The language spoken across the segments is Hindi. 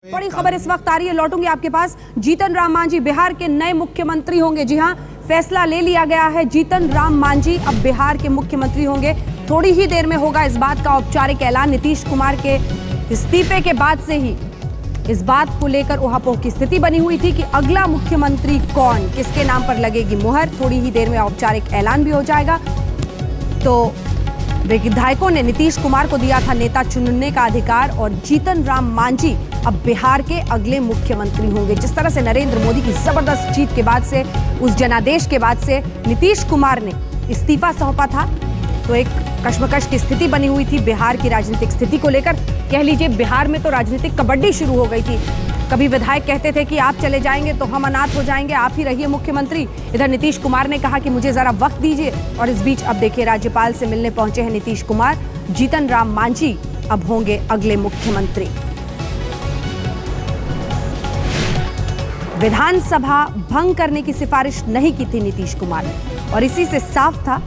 बड़ी खबर इस वक्त आ रही है, लौटूंगी आपके पास। जीतन राम मांझी बिहार के नए मुख्यमंत्री होंगे। जी हां, फैसला ले लिया गया है। जीतन राम मांझी अब बिहार के मुख्यमंत्री होंगे। थोड़ी ही देर में होगा इस बात का औपचारिक ऐलान। नीतीश कुमार के इस्तीफे के बाद से ही इस बात को लेकर उहापोह की स्थिति बनी हुई थी कि अगला मुख्यमंत्री कौन, किसके नाम पर लगेगी मुहर। थोड़ी ही देर में औपचारिक ऐलान भी हो जाएगा। तो विधायकों ने नीतीश कुमार को दिया था नेता चुनने का अधिकार और जीतन राम मांझी अब बिहार के अगले मुख्यमंत्री होंगे। जिस तरह से नरेंद्र मोदी की जबरदस्त जीत के बाद से, उस जनादेश के बाद से नीतीश कुमार ने इस्तीफा सौंपा था, तो एक कश्मकश की स्थिति बनी हुई थी बिहार की राजनीतिक स्थिति को लेकर। कह लीजिए बिहार में तो राजनीतिक कबड्डी शुरू हो गई थी। कभी विधायक कहते थे कि आप चले जाएंगे तो हम अनाथ हो जाएंगे, आप ही रहिए मुख्यमंत्री। इधर नीतीश कुमार ने कहा कि मुझे जरा वक्त दीजिए। और इस बीच अब देखिए राज्यपाल से मिलने पहुंचे हैं नीतीश कुमार। जीतन राम मांझी अब होंगे अगले मुख्यमंत्री। विधानसभा भंग करने की सिफारिश नहीं की थी नीतीश कुमार ने, और इसी से साफ था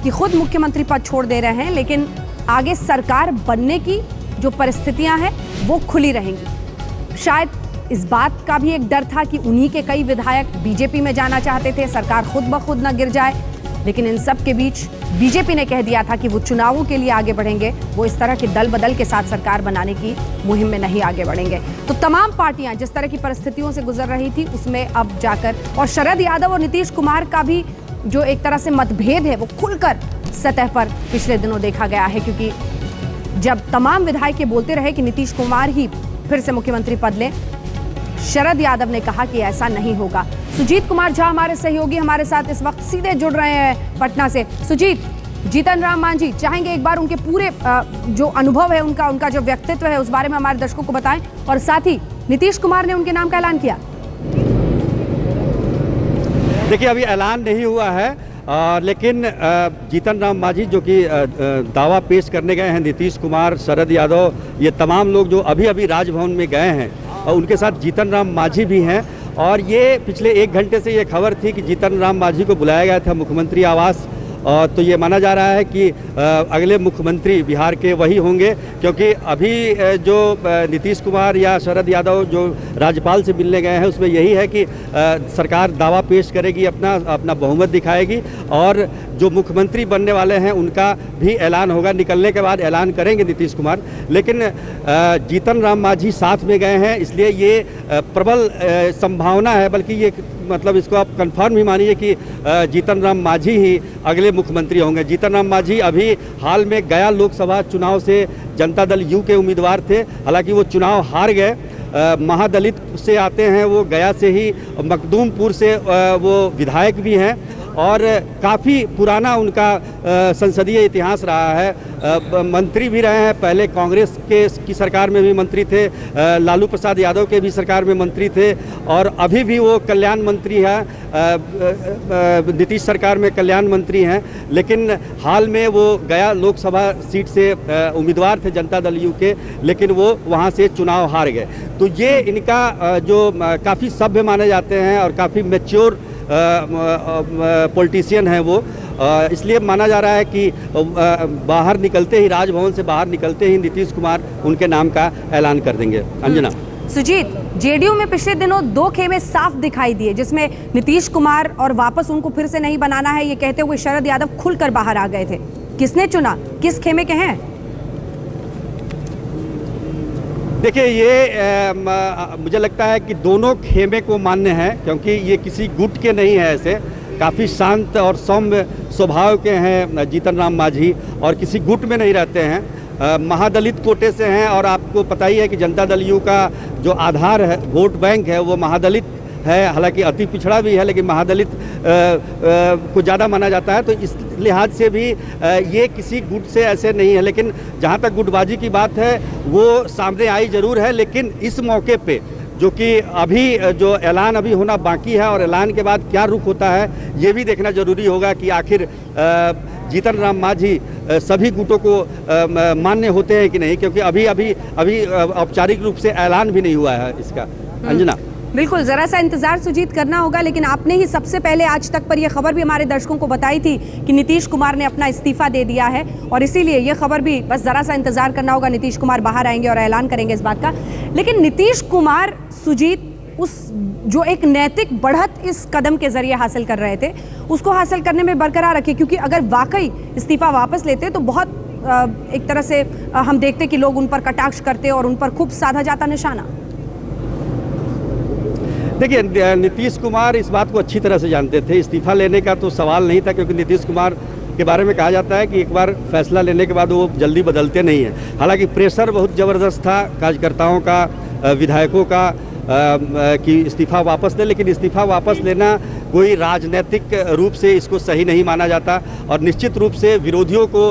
कि खुद मुख्यमंत्री पद छोड़ दे रहे हैं, लेकिन आगे सरकार बनने की जो परिस्थितियां हैं वो खुली रहेंगी। शायद इस बात का भी एक डर था कि उन्हीं के कई विधायक बीजेपी में जाना चाहते थे, सरकार खुद ब खुद न गिर जाए। लेकिन इन सब के बीच बीजेपी ने कह दिया था कि वो चुनावों के लिए आगे बढ़ेंगे, वो इस तरह के दल बदल के साथ सरकार बनाने की मुहिम में नहीं आगे बढ़ेंगे। तो तमाम पार्टियां जिस तरह की परिस्थितियों से गुजर रही थी उसमें अब जाकर, और शरद यादव और नीतीश कुमार का भी जो एक तरह से मतभेद है वो खुलकर सतह पर पिछले दिनों देखा गया है। क्योंकि जब तमाम विधायक ये बोलते रहे कि नीतीश कुमार ही फिर से मुख्यमंत्री पद लें, शरद यादव ने कहा कि ऐसा नहीं होगा। सुजीत कुमार झा हमारे सहयोगी हमारे साथ इस वक्त सीधे जुड़ रहे हैं पटना से। सुजीत, जीतन राम मांझी चाहेंगे एक बार उनके पूरे जो अनुभव है, उनका जो व्यक्तित्व है, उस बारे में हमारे दर्शकों को बताएं, और साथ ही नीतीश कुमार ने उनके नाम का ऐलान किया। देखिए, अभी ऐलान नहीं हुआ है, लेकिन जीतन राम मांझी जो कि दावा पेश करने गए हैं, नीतीश कुमार, शरद यादव, ये तमाम लोग जो अभी अभी राजभवन में गए हैं, और उनके साथ जीतन राम मांझी भी हैं। और ये पिछले 1 घंटे से ये खबर थी कि जीतन राम मांझी को बुलाया गया था मुख्यमंत्री आवास। तो ये माना जा रहा है कि अगले मुख्यमंत्री बिहार के वही होंगे, क्योंकि अभी जो नीतीश कुमार या शरद यादव जो राज्यपाल से मिलने गए हैं उसमें यही है कि सरकार दावा पेश करेगी, अपना बहुमत दिखाएगी, और जो मुख्यमंत्री बनने वाले हैं उनका भी ऐलान होगा। निकलने के बाद ऐलान करेंगे नीतीश कुमार। लेकिन जीतन राम मांझी साथ में गए हैं, इसलिए ये प्रबल संभावना है, बल्कि ये मतलब इसको आप कंफर्म ही मानिए कि जीतन राम मांझी ही अगले मुख्यमंत्री होंगे। जीतन राम मांझी अभी हाल में गया लोकसभा चुनाव से जनता दल यू के उम्मीदवार थे, हालांकि वो चुनाव हार गए। महादलित से आते हैं वो, गया से ही, मखदूमपुर से वो विधायक भी हैं, और काफ़ी पुराना उनका संसदीय इतिहास रहा है। मंत्री भी रहे हैं, पहले कांग्रेस की सरकार में भी मंत्री थे, लालू प्रसाद यादव के भी सरकार में मंत्री थे, और अभी भी वो कल्याण मंत्री हैं, नीतीश सरकार में कल्याण मंत्री हैं। लेकिन हाल में वो गया लोकसभा सीट से उम्मीदवार थे जनता दल यू के, लेकिन वो वहाँ से चुनाव हार गए। तो ये इनका जो काफ़ी सभ्य माने जाते हैं और काफ़ी मैच्योर पॉलिटिशियन है वो, इसलिए माना जा रहा है कि बाहर निकलते ही, राजभवन से बाहर निकलते ही नीतीश कुमार उनके नाम का ऐलान कर देंगे। अंजना। सुजीत, जेडीयू में पिछले दिनों 2 खेमे साफ दिखाई दिए, जिसमें नीतीश कुमार और वापस उनको फिर से नहीं बनाना है ये कहते हुए शरद यादव खुलकर बाहर आ गए थे। किसने चुना, किस खेमे के हैं? देखिए, ये मुझे लगता है कि दोनों खेमे को मान्य है, क्योंकि ये किसी गुट के नहीं है। ऐसे काफ़ी शांत और सौम्य स्वभाव के हैं जीतन राम मांझी, और किसी गुट में नहीं रहते हैं। महादलित कोटे से हैं, और आपको पता ही है कि जनता दल यू का जो आधार है, वोट बैंक है, वो महादलित है। हालांकि अति पिछड़ा भी है, लेकिन महादलित को ज़्यादा माना जाता है। तो इस लिहाज से भी ये किसी गुट से ऐसे नहीं है। लेकिन जहाँ तक गुटबाजी की बात है वो सामने आई ज़रूर है। लेकिन इस मौके पे जो कि अभी जो ऐलान अभी होना बाकी है, और ऐलान के बाद क्या रुख होता है ये भी देखना ज़रूरी होगा कि आखिर जीतन राम मांझी सभी गुटों को मान्य होते हैं कि नहीं, क्योंकि अभी औपचारिक रूप से ऐलान भी नहीं हुआ है इसका। अंजना। बिल्कुल, जरा सा इंतजार सुजीत करना होगा, लेकिन आपने ही सबसे पहले आज तक पर यह खबर भी हमारे दर्शकों को बताई थी कि नीतीश कुमार ने अपना इस्तीफा दे दिया है, और इसीलिए यह खबर भी बस जरा सा इंतजार करना होगा, नीतीश कुमार बाहर आएंगे और ऐलान करेंगे इस बात का। लेकिन नीतीश कुमार सुजीत उस जो एक नैतिक बढ़त इस कदम के जरिए हासिल कर रहे थे, उसको हासिल करने में बरकरार रखे, क्योंकि अगर वाकई इस्तीफा वापस लेते तो बहुत एक तरह से हम देखते कि लोग उन पर कटाक्ष करते और उन पर खूब साधा जाता निशाना। देखिए, नीतीश कुमार इस बात को अच्छी तरह से जानते थे, इस्तीफा लेने का तो सवाल नहीं था, क्योंकि नीतीश कुमार के बारे में कहा जाता है कि एक बार फैसला लेने के बाद वो जल्दी बदलते नहीं हैं। हालांकि प्रेशर बहुत ज़बरदस्त था कार्यकर्ताओं का, विधायकों का कि इस्तीफा वापस लें, लेकिन इस्तीफा वापस लेना कोई राजनीतिक रूप से इसको सही नहीं माना जाता, और निश्चित रूप से विरोधियों को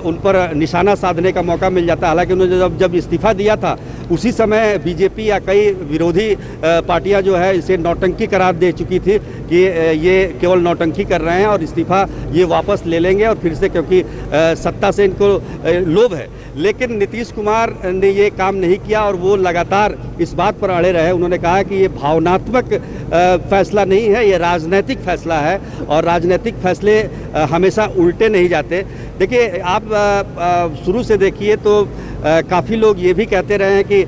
उन पर निशाना साधने का मौका मिल जाता। हालांकि उन्होंने जब इस्तीफा दिया था उसी समय बीजेपी या कई विरोधी पार्टियां जो है इसे नौटंकी करार दे चुकी थी कि ये केवल नौटंकी कर रहे हैं और इस्तीफा ये वापस ले लेंगे और फिर से, क्योंकि सत्ता से इनको लोभ है। लेकिन नीतीश कुमार ने ये काम नहीं किया और वो लगातार इस बात पर अड़े रहे। उन्होंने कहा कि ये भावनात्मक फैसला नहीं है, ये राजनीतिक फैसला है, और राजनीतिक फैसले हमेशा उल्टे नहीं जाते। देखिए, आप शुरू से देखिए तो काफ़ी लोग ये भी कहते रहे हैं कि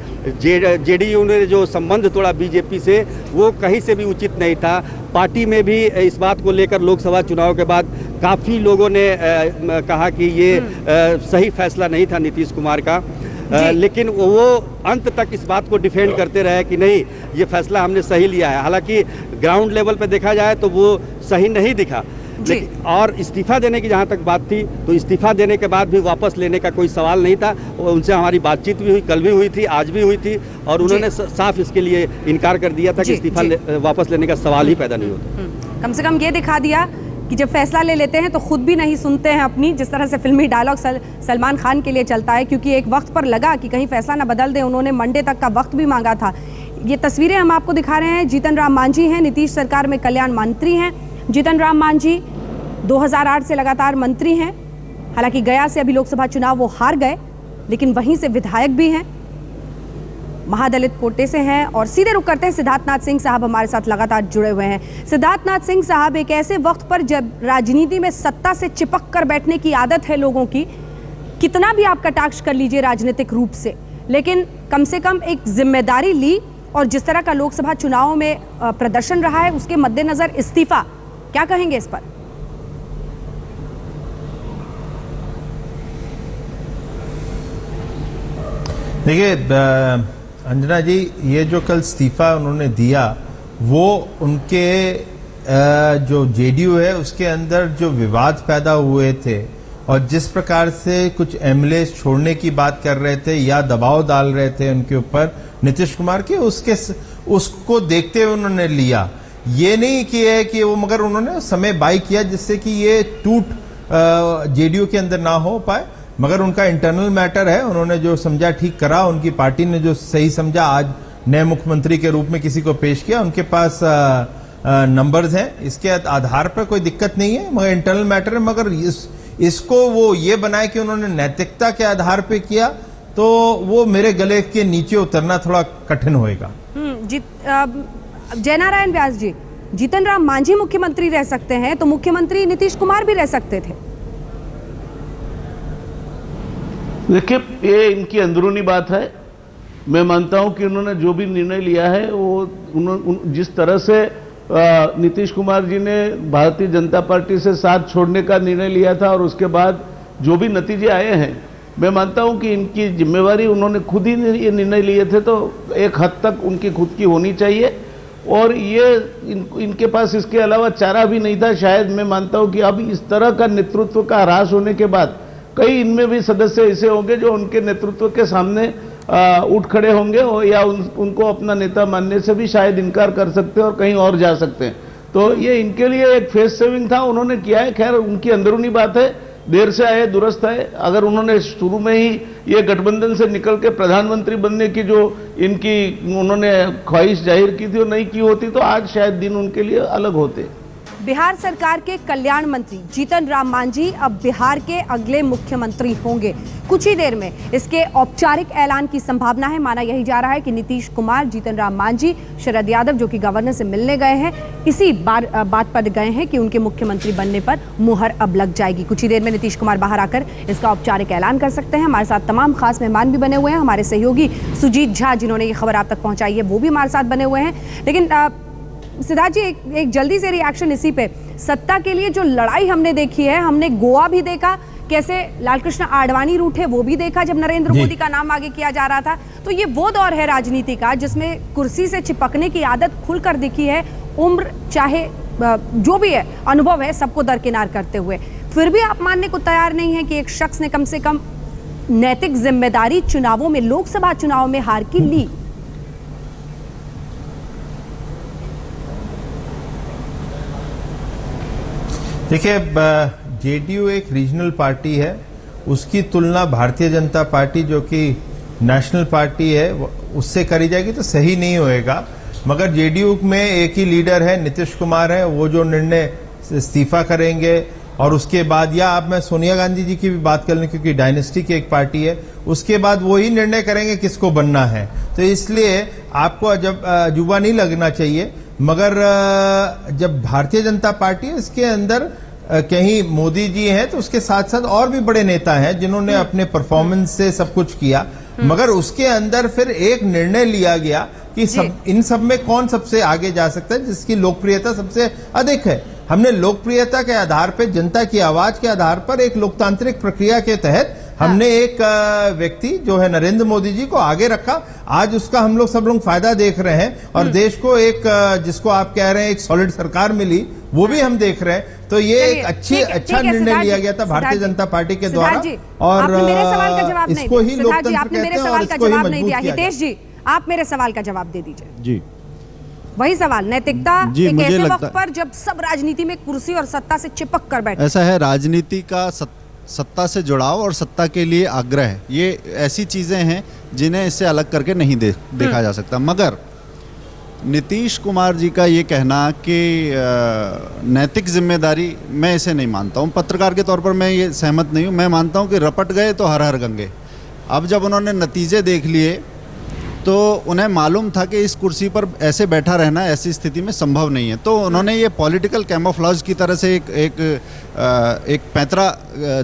जेडीयू ने जो संबंध तोड़ा बीजेपी से, वो कहीं से भी उचित नहीं था। पार्टी में भी इस बात को लेकर लोकसभा चुनाव के बाद काफ़ी लोगों ने कहा कि ये सही फैसला नहीं था नीतीश कुमार का, लेकिन वो अंत तक इस बात को डिफेंड करते रहे कि नहीं, ये फैसला हमने सही लिया है। हालांकि ग्राउंड लेवल पे देखा जाए तो वो सही नहीं दिखा। और इस्तीफा देने की जहाँ तक बात थी, तो इस्तीफा देने के बाद भी वापस लेने का कोई सवाल नहीं था। उनसे हमारी बातचीत भी हुई, कल भी हुई थी, आज भी हुई थी, और उन्होंने साफ इसके लिए इनकार कर दिया था कि इस्तीफा वापस लेने का सवाल ही पैदा नहीं होता। कम से कम ये दिखा दिया कि जब फैसला ले लेते हैं तो खुद भी नहीं सुनते हैं अपनी, जिस तरह से फिल्मी डायलॉग सलमान खान के लिए चलता है, क्योंकि एक वक्त पर लगा कि कहीं फैसला ना बदल दें। उन्होंने मंडे तक का वक्त भी मांगा था। ये तस्वीरें हम आपको दिखा रहे हैं। जीतन राम मांझी हैं, नीतीश सरकार में कल्याण मंत्री हैं। जीतन राम मांझी 2008 से लगातार मंत्री हैं। हालांकि गया से अभी लोकसभा चुनाव वो हार गए, लेकिन वहीं से विधायक भी हैं, महादलित कोटे से हैं। और सीधे रुक करते हैं, सिद्धार्थनाथ सिंह साहब हमारे साथ लगातार जुड़े हुए हैं। सिद्धार्थनाथ सिंह साहब, एक ऐसे वक्त पर जब राजनीति में सत्ता से चिपक कर बैठने की आदत है लोगों की, कितना भी आप कटाक्ष कर लीजिए राजनीतिक रूप से, लेकिन कम से कम एक जिम्मेदारी ली, और जिस तरह का लोकसभा चुनाव में प्रदर्शन रहा है उसके मद्देनजर इस्तीफा, क्या कहेंगे इस पर? देखिए अंजना जी, ये जो कल इस्तीफा उन्होंने दिया, वो उनके जो जेडीयू है उसके अंदर जो विवाद पैदा हुए थे और जिस प्रकार से कुछ एमएलए छोड़ने की बात कर रहे थे या दबाव डाल रहे थे उनके ऊपर नीतीश कुमार के, उसको देखते हुए उन्होंने लिया। ये नहीं किया है कि वो, मगर उन्होंने समय बाय किया जिससे कि ये टूट जेडीयू के अंदर ना हो पाए। मगर उनका इंटरनल मैटर है, उन्होंने जो समझा ठीक करा, उनकी पार्टी ने जो सही समझा आज नए मुख्यमंत्री के रूप में किसी को पेश किया, उनके पास नंबर्स हैं, इसके आधार पर कोई दिक्कत नहीं है। मगर इंटरनल मैटर है, मगर इसको वो ये बनाए कि उन्होंने नैतिकता के आधार पे किया, तो वो मेरे गले के नीचे उतरना थोड़ा कठिन होएगा। जयनारायण व्यास जी, जीतन राम मांझी मुख्यमंत्री रह सकते हैं तो मुख्यमंत्री नीतीश कुमार भी रह सकते थे। देखिए, ये इनकी अंदरूनी बात है। मैं मानता हूं कि उन्होंने जो भी निर्णय लिया है वो जिस तरह से नीतीश कुमार जी ने भारतीय जनता पार्टी से साथ छोड़ने का निर्णय लिया था और उसके बाद जो भी नतीजे आए हैं, मैं मानता हूं कि इनकी जिम्मेवारी, उन्होंने खुद ही ये निर्णय लिए थे तो एक हद तक उनकी खुद की होनी चाहिए। और ये इनके पास इसके अलावा चारा भी नहीं था शायद। मैं मानता हूं कि अब इस तरह का नेतृत्व का ह्रास होने के बाद कई इनमें भी सदस्य ऐसे होंगे जो उनके नेतृत्व के सामने उठ खड़े होंगे और या उनको अपना नेता मानने से भी शायद इनकार कर सकते हैं और कहीं और जा सकते हैं। तो ये इनके लिए एक फेस सेविंग था, उन्होंने किया है। खैर, उनकी अंदरूनी बात है, देर से आए दुरुस्त है। अगर उन्होंने शुरू में ही ये गठबंधन से निकल के प्रधानमंत्री बनने की जो इनकी उन्होंने ख्वाहिश जाहिर की थी और नहीं की होती तो आज शायद दिन उनके लिए अलग होते। बिहार सरकार के कल्याण मंत्री जीतन राम मांझी अब बिहार के अगले मुख्यमंत्री होंगे। कुछ ही देर में इसके औपचारिक ऐलान की संभावना है। माना यही जा रहा है कि नीतीश कुमार, जीतन राम मांझी, शरद यादव जो कि गवर्नर से मिलने गए हैं, इसी बात पर गए हैं कि उनके मुख्यमंत्री बनने पर मुहर अब लग जाएगी। कुछ ही देर में नीतीश कुमार बाहर आकर इसका औपचारिक ऐलान कर सकते हैं। हमारे साथ तमाम खास मेहमान भी बने हुए हैं। हमारे सहयोगी सुजीत झा, जिन्होंने ये खबर आप तक पहुंचाई है, वो भी हमारे साथ बने हुए हैं। लेकिन सिद्धार्थ जी, एक जल्दी से रिएक्शन इसी पे। सत्ता के लिए जो लड़ाई हमने देखी है, हमने गोवा भी देखा, कैसे लालकृष्ण आडवाणी रूठे, वो भी देखा जब नरेंद्र मोदी का नाम आगे किया जा रहा था। तो ये वो दौर है राजनीति का जिसमें कुर्सी से चिपकने की आदत खुलकर दिखी है। उम्र चाहे जो भी है, अनुभव है, सबको दरकिनार करते हुए फिर भी आप मानने को तैयार नहीं है कि एक शख्स ने कम से कम नैतिक जिम्मेदारी चुनावों में, लोकसभा चुनाव में हार की ली। देखिए, जेडीयू एक रीजनल पार्टी है, उसकी तुलना भारतीय जनता पार्टी जो कि नेशनल पार्टी है उससे करी जाएगी तो सही नहीं होएगा। मगर जेडीयू में एक ही लीडर है, नीतीश कुमार है, वो जो निर्णय इस्तीफा करेंगे और उसके बाद, या आप मैं सोनिया गांधी जी की भी बात कर लें क्योंकि डायनेस्टी की एक पार्टी है, उसके बाद वो ही निर्णय करेंगे किसको बनना है। तो इसलिए आपको जब अजूबा नहीं लगना चाहिए। मगर जब भारतीय जनता पार्टी है, इसके अंदर कहीं मोदी जी हैं तो उसके साथ साथ और भी बड़े नेता हैं जिन्होंने अपने परफॉर्मेंस से सब कुछ किया। मगर उसके अंदर फिर एक निर्णय लिया गया कि इन सब में कौन सबसे आगे जा सकता है, जिसकी लोकप्रियता सबसे अधिक है। हमने लोकप्रियता के आधार पर, जनता की आवाज के आधार पर, एक लोकतांत्रिक प्रक्रिया के तहत हमने एक व्यक्ति जो है नरेंद्र मोदी जी को आगे रखा। आज उसका हम लोग सब लोग फायदा देख रहे हैं और देश को एक, जिसको आप कह रहे हैं एक सॉलिड सरकार मिली, वो भी हम देख रहे हैं। तो ये एक अच्छा निर्णय लिया गया था भारतीय जनता पार्टी के द्वारा। और आपने मेरे सवाल का जवाब नहीं इसको ही दिया। लोकतंत्र आपने मेरे कहते हैं सवाल और का इसको ही जवाब नहीं मजबूत दिया। किया हितेश जी, आप मेरे सवाल का जवाब दे दीजिए। जी, वही सवाल, नैतिकता जी, एक मुझे ऐसे लगता वक्त पर जब सब राजनीति में कुर्सी और सत्ता से चिपक कर बैठे। ऐसा है, राजनीति का सत्ता से जुड़ाव और सत्ता के लिए आग्रह, ये ऐसी चीज़ें हैं जिन्हें इससे अलग करके नहीं देखा जा सकता। मगर नीतीश कुमार जी का ये कहना कि नैतिक जिम्मेदारी, मैं इसे नहीं मानता हूँ। पत्रकार के तौर पर मैं ये सहमत नहीं हूँ। मैं मानता हूँ कि रपट गए तो हर हर गंगे। अब जब उन्होंने नतीजे देख लिए तो उन्हें मालूम था कि इस कुर्सी पर ऐसे बैठा रहना ऐसी स्थिति में संभव नहीं है। तो उन्होंने ये पॉलिटिकल कैमोफ्लेज की तरह से एक पैंतरा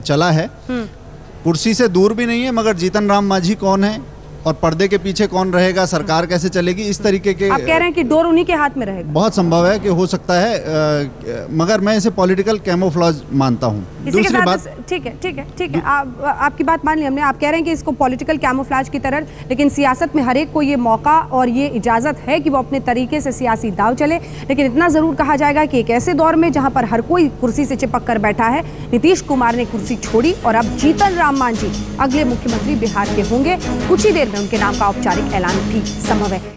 चला है। कुर्सी से दूर भी नहीं है, मगर जीतन राम मांझी कौन है और पर्दे के पीछे कौन रहेगा, सरकार कैसे चलेगी, इस तरीके के आप कह रहे हैं कि डोर उन्हीं के हाथ में रहेगा। बहुत संभव है कि हो सकता है, मगर मैं इसे पॉलिटिकल कैमोफ्लेज मानता हूँ। इसी के साथ ठीक है, आपकी बात मान ली हमने। आप कह रहे हैं कि इसको पॉलिटिकल कैमोफ्लेज की तरह, लेकिन सियासत में हर एक को ये मौका और ये इजाजत है कि वो अपने तरीके से सियासी दाव चले। लेकिन इतना जरूर कहा जाएगा कि एक ऐसे दौर में जहां पर हर कोई कुर्सी से चिपक कर बैठा है, नीतीश कुमार ने कुर्सी छोड़ी और अब जीतन राम मांझी अगले मुख्यमंत्री बिहार के होंगे। कुछ ही देर में उनके नाम का औपचारिक ऐलान भी संभव है।